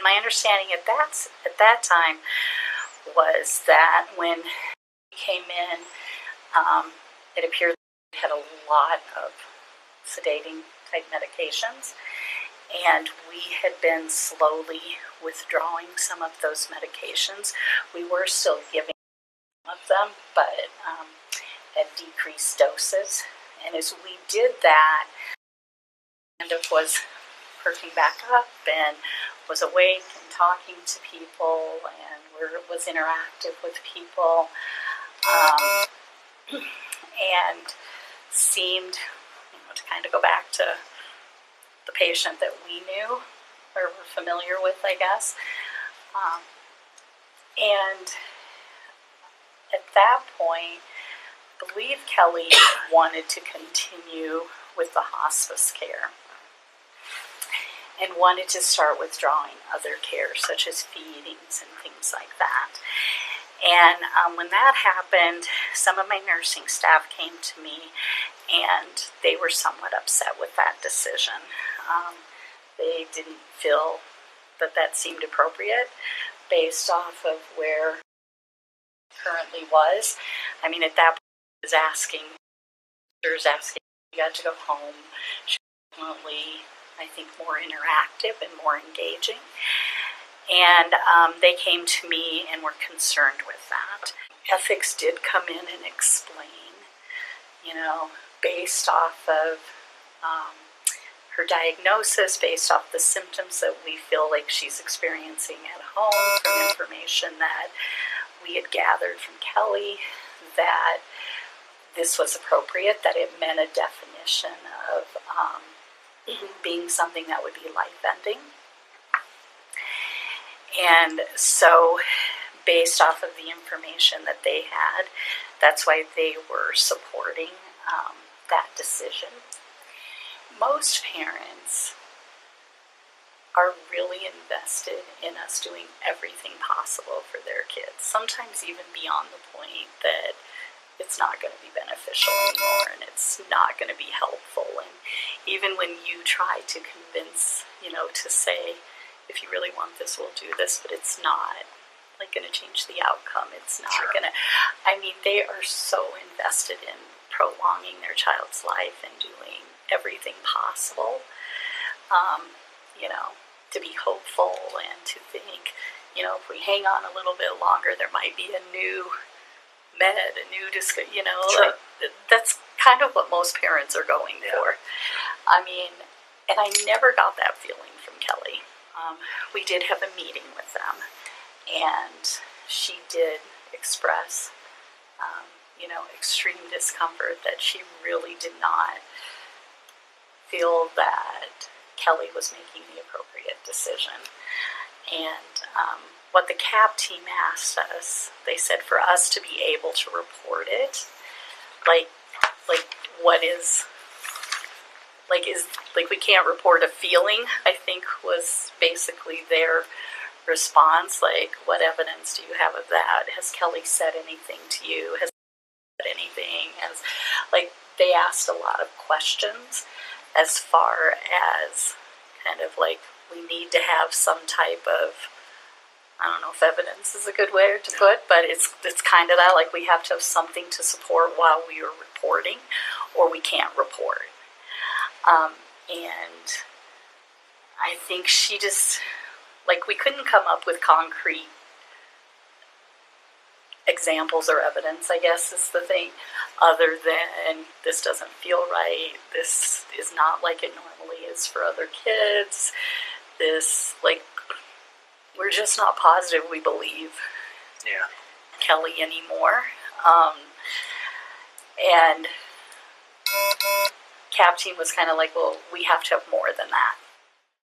my understanding at that time was that when he came in, it appeared he had a lot of sedating type medications, and we had been slowly withdrawing some of those medications. We were still giving some of them, but at decreased doses. And as we did that, kind of was perking back up and was awake and talking to people and was interactive with people, and seemed, to kind of go back to the patient that we knew or were familiar with, I guess. And at that point, I believe Kelly wanted to continue with the hospice care and wanted to start withdrawing other care, such as feedings and things like that. And when that happened, some of my nursing staff came to me, and they were somewhat upset with that decision. They didn't feel that seemed appropriate based off of where it currently was. I mean, at that point, I was asking, you got to go home. She was definitely, I think, more interactive and more engaging. And they came to me and were concerned with that. Ethics did come in and explain, based off of her diagnosis, based off the symptoms that we feel like she's experiencing at home, from information that we had gathered from Kelly, that this was appropriate, that it met a definition of being something that would be life-ending. And so, based off of the information that they had, that's why they were supporting that decision. Most parents are really invested in us doing everything possible for their kids, sometimes even beyond the point that it's not going to be beneficial anymore and it's not going to be helpful. And even when you try to convince, to say, if you really want this, we'll do this, but it's not going to change the outcome. It's not Sure. going to, they are so invested in prolonging their child's life and doing everything possible, to be hopeful and to think, if we hang on a little bit longer, there might be a new med, a new Sure. That's kind of what most parents are going for. And I never got that feeling from Kelly. We did have a meeting with them, and she did express, extreme discomfort, that she really did not feel that Kelly was making the appropriate decision. And what the CAP team asked us, they said for us to be able to report it, what is, we can't report a feeling, I think was basically their response. What evidence do you have of that? Has Kelly said anything to you? Has said anything? They asked a lot of questions as far as kind of we need to have some type of, I don't know if evidence is a good way to put, but it's kind of that, we have to have something to support while we are reporting, or we can't report. And I think she just, we couldn't come up with concrete examples or evidence, I guess is the thing, other than this doesn't feel right, this is not like it normally is for other kids, this, we're just not positive we believe Kelly anymore. And CAP team was kind of well, we have to have more than that.